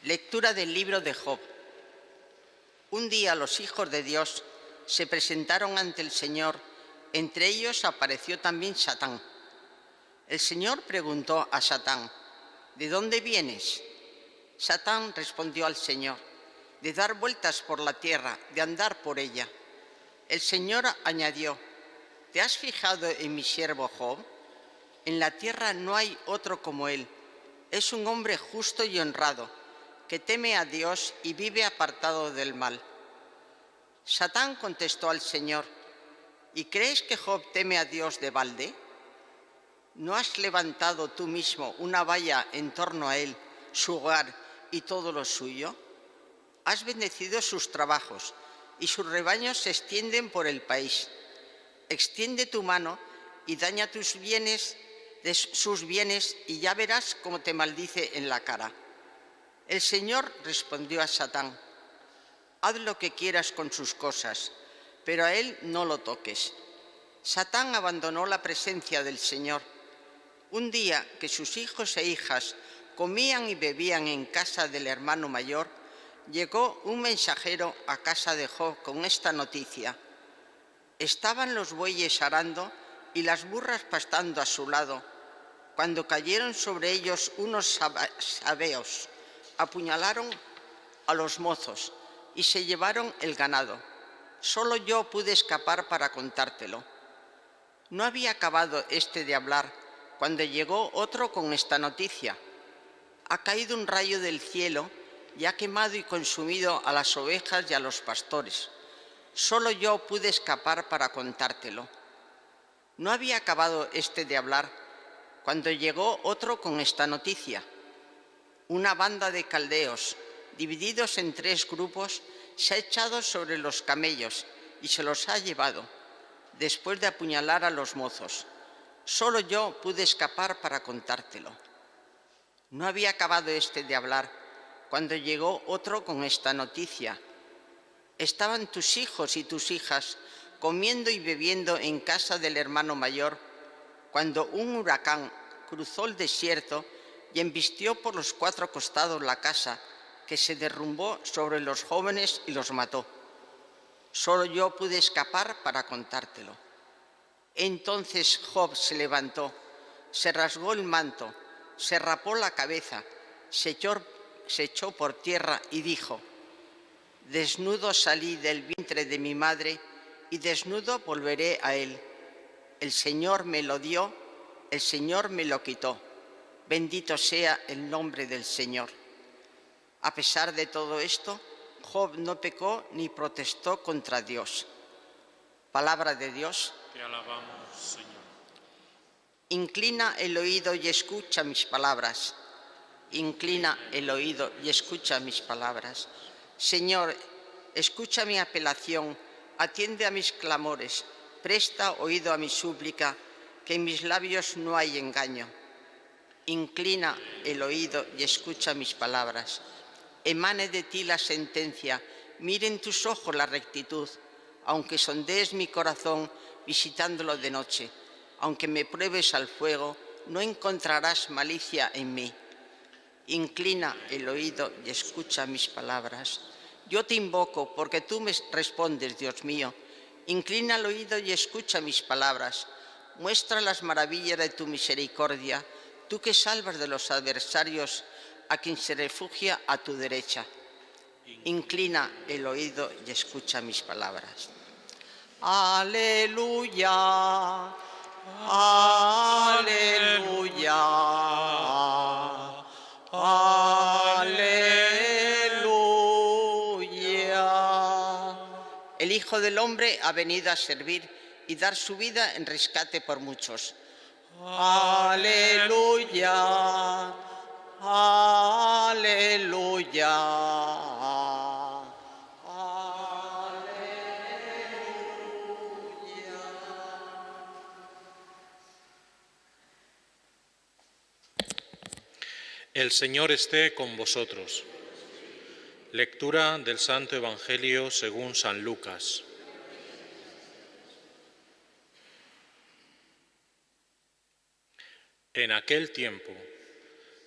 Lectura del libro de Job. Un día los hijos de Dios se presentaron ante el Señor, entre ellos apareció también Satán. El Señor preguntó a Satán: ¿de dónde vienes? Satán respondió al Señor: de dar vueltas por la tierra, de andar por ella. El Señor añadió: ¿te has fijado en mi siervo Job? En la tierra no hay otro como él. Es un hombre justo y honrado, que teme a Dios y vive apartado del mal. Satán contestó al Señor: ¿y crees que Job teme a Dios de balde? ¿No has levantado tú mismo una valla en torno a él, su hogar y todo lo suyo? Has bendecido sus trabajos y sus rebaños se extienden por el país. Extiende tu mano y daña tus bienes, sus bienes, y ya verás cómo te maldice en la cara. El Señor respondió a Satán: haz lo que quieras con sus cosas, pero a él no lo toques. Satán abandonó la presencia del Señor. Un día que sus hijos e hijas comían y bebían en casa del hermano mayor, llegó un mensajero a casa de Job con esta noticia: estaban los bueyes arando y las burras pastando a su lado, cuando cayeron sobre ellos unos sabeos, apuñalaron a los mozos y se llevaron el ganado. Solo yo pude escapar para contártelo. No había acabado este de hablar cuando llegó otro con esta noticia: ha caído un rayo del cielo y ha quemado y consumido a las ovejas y a los pastores. Solo yo pude escapar para contártelo. No había acabado este de hablar cuando llegó otro con esta noticia: una banda de caldeos, divididos en 3 grupos, se ha echado sobre los camellos y se los ha llevado, después de apuñalar a los mozos. Solo yo pude escapar para contártelo. No había acabado este de hablar cuando llegó otro con esta noticia: estaban tus hijos y tus hijas comiendo y bebiendo en casa del hermano mayor, cuando un huracán cruzó el desierto y embistió por los 4 costados la casa, que se derrumbó sobre los jóvenes y los mató. Solo yo pude escapar para contártelo. Entonces Job se levantó, se rasgó el manto, se rapó la cabeza, se echó por tierra y dijo: desnudo salí del vientre de mi madre y desnudo volveré a él. El Señor me lo dio, el Señor me lo quitó. Bendito sea el nombre del Señor. A pesar de todo esto, Job no pecó ni protestó contra Dios. Palabra de Dios. Te alabamos, Señor. Inclina el oído y escucha mis palabras. Inclina el oído y escucha mis palabras. Señor, escucha mi apelación, atiende a mis clamores, presta oído a mi súplica, que en mis labios no hay engaño. Inclina el oído y escucha mis palabras. Emane de ti la sentencia, miren tus ojos la rectitud, aunque sondees mi corazón visitándolo de noche, aunque me pruebes al fuego, no encontrarás malicia en mí. Inclina el oído y escucha mis palabras. Yo te invoco porque tú me respondes, Dios mío. Inclina el oído y escucha mis palabras. Muestra las maravillas de tu misericordia, tú que salvas de los adversarios a quien se refugia a tu derecha. Inclina el oído y escucha mis palabras. Aleluya, aleluya, aleluya. El Hijo del Hombre ha venido a servir y dar su vida en rescate por muchos. Aleluya, aleluya. El Señor esté con vosotros. Lectura del Santo Evangelio según San Lucas. En aquel tiempo,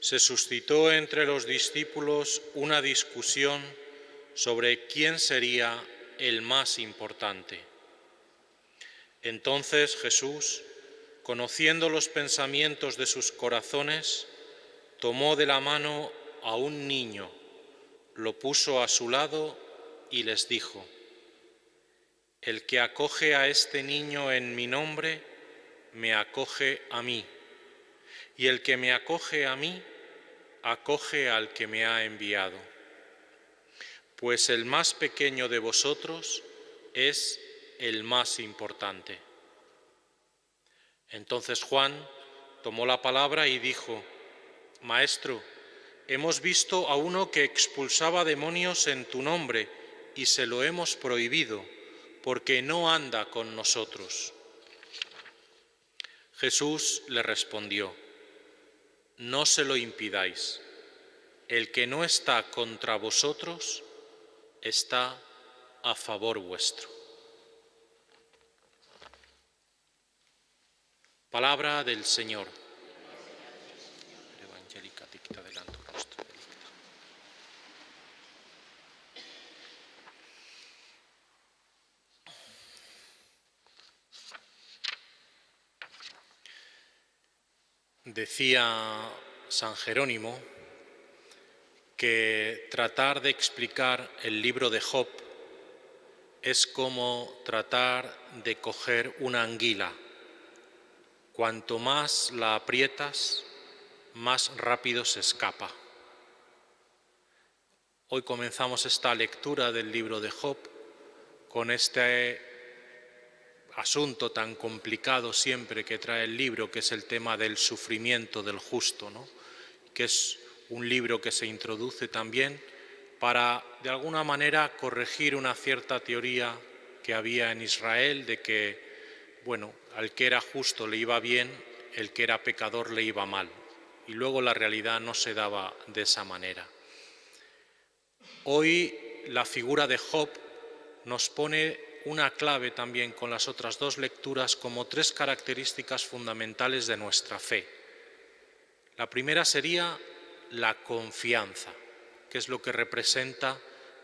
se suscitó entre los discípulos una discusión sobre quién sería el más importante. Entonces Jesús, conociendo los pensamientos de sus corazones, tomó de la mano a un niño, lo puso a su lado y les dijo: El que acoge a este niño en mi nombre, me acoge a mí, y el que me acoge a mí, acoge al que me ha enviado. Pues el más pequeño de vosotros es el más importante. Entonces Juan tomó la palabra y dijo: Maestro, hemos visto a uno que expulsaba demonios en tu nombre y se lo hemos prohibido, porque no anda con nosotros. Jesús le respondió: No se lo impidáis. El que no está contra vosotros está a favor vuestro. Palabra del Señor. Decía San Jerónimo que tratar de explicar el libro de Job es como tratar de coger una anguila. Cuanto más la aprietas, más rápido se escapa. Hoy comenzamos esta lectura del libro de Job con este asunto tan complicado siempre que trae el libro, que es el tema del sufrimiento del justo, ¿no? Que es un libro que se introduce también para, de alguna manera, corregir una cierta teoría que había en Israel de que, al que era justo le iba bien, el que era pecador le iba mal. Y luego la realidad no se daba de esa manera. Hoy la figura de Job nos pone una clave también con las otras dos lecturas como tres características fundamentales de nuestra fe. La primera sería la confianza, que es lo que representa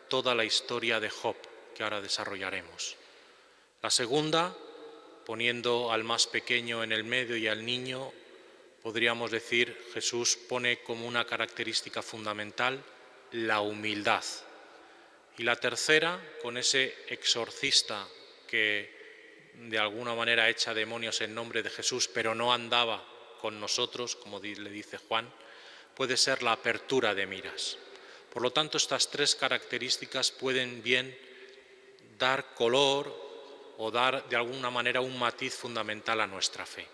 toda la historia de Job, que ahora desarrollaremos. La segunda, poniendo al más pequeño en el medio y al niño, podríamos decir, Jesús pone como una característica fundamental la humildad. Y la tercera, con ese exorcista que de alguna manera echa demonios en nombre de Jesús, pero no andaba con nosotros, como le dice Juan, puede ser la apertura de miras. Por lo tanto, estas tres características pueden bien dar color o dar de alguna manera un matiz fundamental a nuestra fe.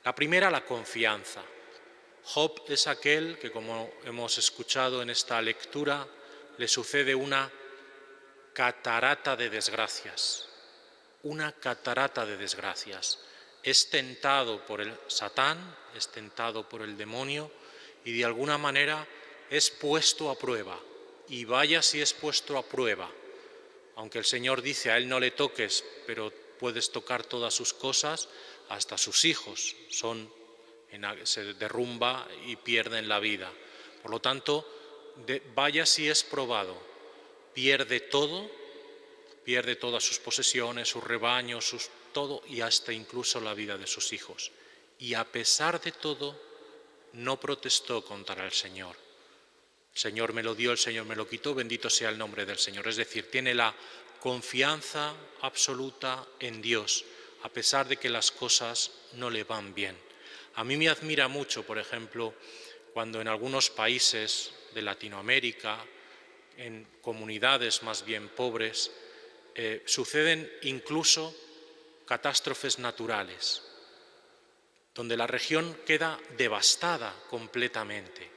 La primera, la confianza. Job es aquel que, como hemos escuchado en esta lectura, le sucede una catarata de desgracias. Una catarata de desgracias. Es tentado por el Satán, es tentado por el demonio y de alguna manera es puesto a prueba. Y vaya si es puesto a prueba. Aunque el Señor dice a él no le toques, pero puedes tocar todas sus cosas, hasta sus hijos se derrumba y pierden la vida. Por lo tanto, vaya si es probado, pierde todo, pierde todas sus posesiones, sus rebaños, todo y hasta incluso la vida de sus hijos. Y a pesar de todo, no protestó contra el Señor. El Señor me lo dio, el Señor me lo quitó, bendito sea el nombre del Señor. Es decir, tiene la confianza absoluta en Dios, a pesar de que las cosas no le van bien. A mí me admira mucho, por ejemplo, cuando en algunos países de Latinoamérica, en comunidades más bien pobres, suceden incluso catástrofes naturales, donde la región queda devastada completamente.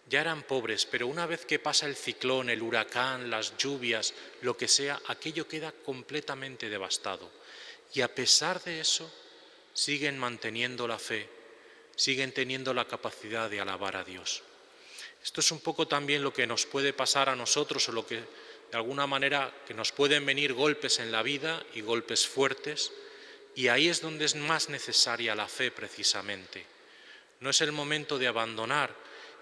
Ya eran pobres, pero una vez que pasa el ciclón, el huracán, las lluvias, lo que sea, aquello queda completamente devastado. Y a pesar de eso, siguen manteniendo la fe, siguen teniendo la capacidad de alabar a Dios. Esto es un poco también lo que nos puede pasar a nosotros, o lo que de alguna manera que nos pueden venir golpes en la vida y golpes fuertes, y ahí es donde es más necesaria la fe precisamente. No es el momento de abandonar,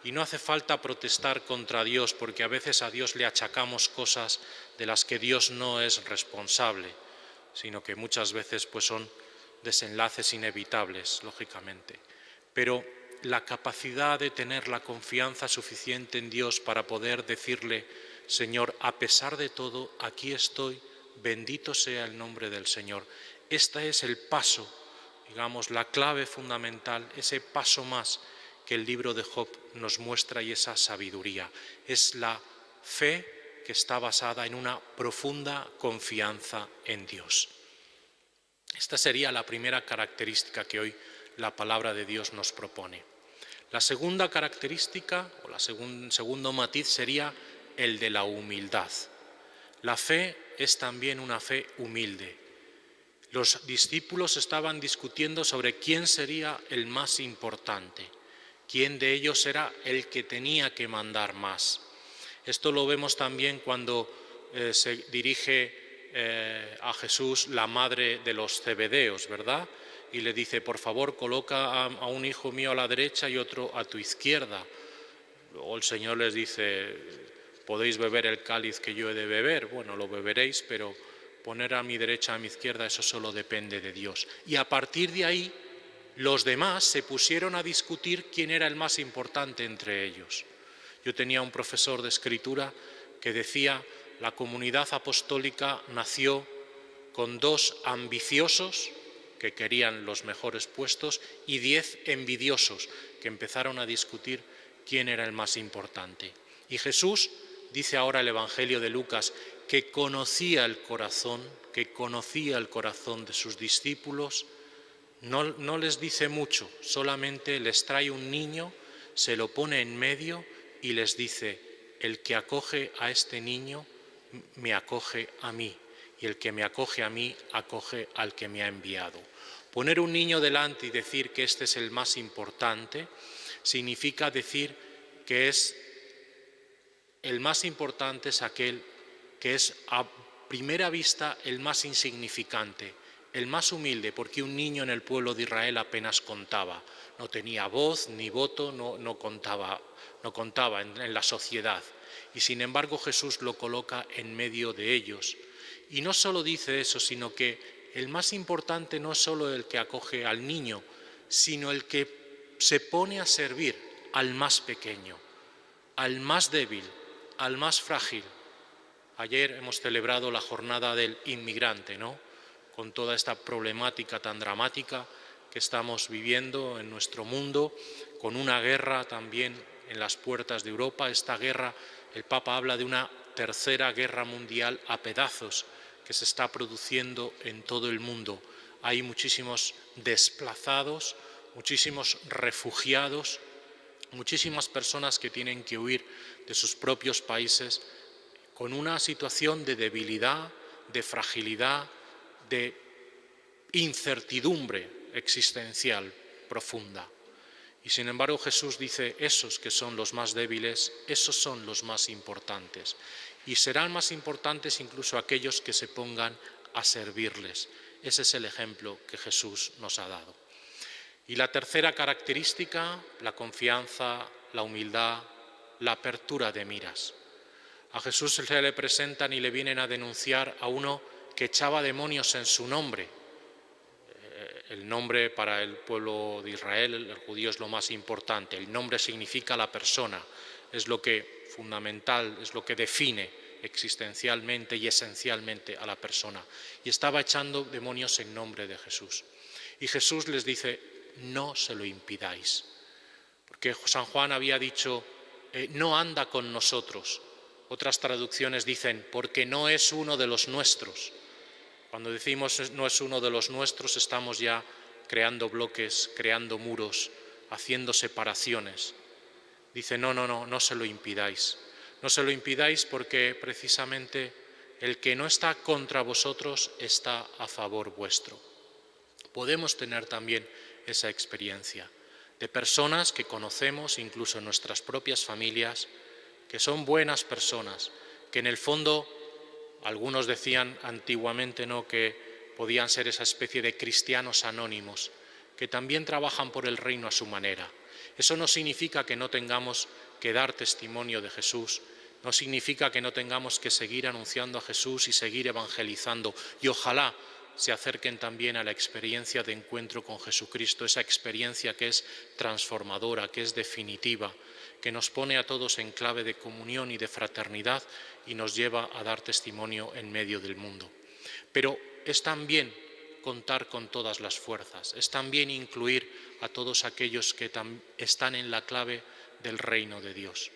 Y no hace falta protestar contra Dios, porque a veces a Dios le achacamos cosas de las que Dios no es responsable, sino que muchas veces pues son desenlaces inevitables, lógicamente. Pero la capacidad de tener la confianza suficiente en Dios para poder decirle: Señor, a pesar de todo, aquí estoy, bendito sea el nombre del Señor. Este es el paso, digamos, la clave fundamental, ese paso más que el libro de Job nos muestra, y esa sabiduría. Es la fe que está basada en una profunda confianza en Dios. Esta sería la primera característica que hoy la palabra de Dios nos propone. La segunda característica, o segundo matiz, sería el de la humildad. La fe es también una fe humilde. Los discípulos estaban discutiendo sobre quién sería el más importante, quién de ellos era el que tenía que mandar más. Esto lo vemos también cuando se dirige a Jesús la madre de los Zebedeos, ¿verdad? Y le dice: por favor, coloca a un hijo mío a la derecha y otro a tu izquierda. Luego el Señor les dice: podéis beber el cáliz que yo he de beber. Bueno, lo beberéis, pero poner a mi derecha, a mi izquierda, eso solo depende de Dios. Y a partir de ahí, los demás se pusieron a discutir quién era el más importante entre ellos. Yo tenía un profesor de escritura que decía: la comunidad apostólica nació con 2 ambiciosos que querían los mejores puestos y 10 envidiosos que empezaron a discutir quién era el más importante. Y Jesús, dice ahora el Evangelio de Lucas, que conocía el corazón de sus discípulos. No les dice mucho, solamente les trae un niño, se lo pone en medio y les dice: el que acoge a este niño me acoge a mí, y el que me acoge a mí acoge al que me ha enviado. Poner un niño delante y decir que este es el más importante significa decir que el más importante es aquel que es a primera vista el más insignificante, el más humilde, porque un niño en el pueblo de Israel apenas contaba, no tenía voz ni voto, no contaba en la sociedad. Y sin embargo Jesús lo coloca en medio de ellos. Y no solo dice eso, sino que el más importante no es solo el que acoge al niño, sino el que se pone a servir al más pequeño, al más débil, al más frágil. Ayer hemos celebrado la jornada del inmigrante, ¿no? Con toda esta problemática tan dramática que estamos viviendo en nuestro mundo, con una guerra también en las puertas de Europa. Esta guerra, el Papa habla de una tercera guerra mundial a pedazos que se está produciendo en todo el mundo. Hay muchísimos desplazados, muchísimos refugiados, muchísimas personas que tienen que huir de sus propios países con una situación de debilidad, de fragilidad, de incertidumbre existencial profunda. Y sin embargo Jesús dice: esos que son los más débiles, esos son los más importantes. Y serán más importantes incluso aquellos que se pongan a servirles. Ese es el ejemplo que Jesús nos ha dado. Y la tercera característica, la confianza, la humildad, la apertura de miras. A Jesús se le presentan y le vienen a denunciar a uno que echaba demonios en su nombre. El nombre para el pueblo de Israel, el judío, es lo más importante. El nombre significa la persona, es lo que fundamental, es lo que define existencialmente y esencialmente a la persona. Y estaba echando demonios en nombre de Jesús. Y Jesús les dice: no se lo impidáis. Porque San Juan había dicho: no anda con nosotros. Otras traducciones dicen: porque no es uno de los nuestros. Cuando decimos no es uno de los nuestros, estamos ya creando bloques, creando muros, haciendo separaciones. Dice: no se lo impidáis. No se lo impidáis porque precisamente el que no está contra vosotros está a favor vuestro. Podemos tener también esa experiencia de personas que conocemos, incluso en nuestras propias familias, que son buenas personas, que en el fondo, algunos decían antiguamente, ¿no?, que podían ser esa especie de cristianos anónimos, que también trabajan por el reino a su manera, Eso no significa que no tengamos que dar testimonio de Jesús, no significa que no tengamos que seguir anunciando a Jesús y seguir evangelizando, y ojalá se acerquen también a la experiencia de encuentro con Jesucristo, esa experiencia que es transformadora, que es definitiva, que nos pone a todos en clave de comunión y de fraternidad y nos lleva a dar testimonio en medio del mundo. Pero es también contar con todas las fuerzas, es también incluir a todos aquellos que están en la clave del reino de Dios.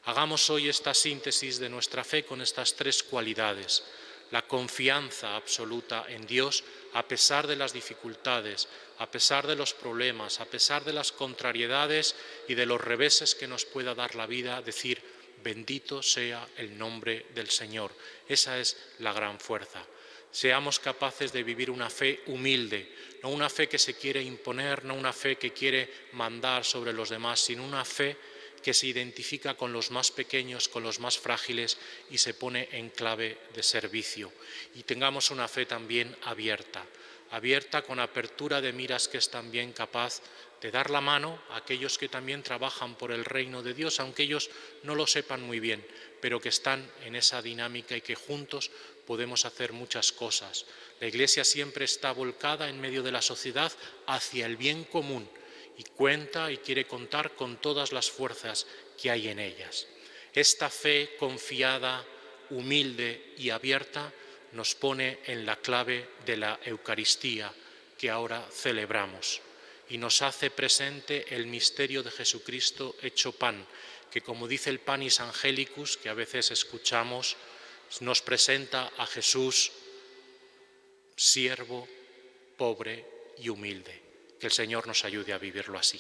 Hagamos hoy esta síntesis de nuestra fe con estas tres cualidades: la confianza absoluta en Dios a pesar de las dificultades, a pesar de los problemas, a pesar de las contrariedades y de los reveses que nos pueda dar la vida, decir: bendito sea el nombre del Señor. Esa es la gran fuerza. Seamos capaces de vivir una fe humilde, no una fe que se quiere imponer, no una fe que quiere mandar sobre los demás, sino una fe que se identifica con los más pequeños, con los más frágiles y se pone en clave de servicio. Y tengamos una fe también abierta con apertura de miras, que es también capaz de dar la mano a aquellos que también trabajan por el reino de Dios, aunque ellos no lo sepan muy bien, pero que están en esa dinámica y que juntos podemos hacer muchas cosas. La Iglesia siempre está volcada en medio de la sociedad hacia el bien común y cuenta y quiere contar con todas las fuerzas que hay en ellas. Esta fe confiada, humilde y abierta nos pone en la clave de la Eucaristía que ahora celebramos y nos hace presente el misterio de Jesucristo hecho pan, que, como dice el Panis Angelicus, que a veces escuchamos, nos presenta a Jesús siervo, pobre y humilde. Que el Señor nos ayude a vivirlo así.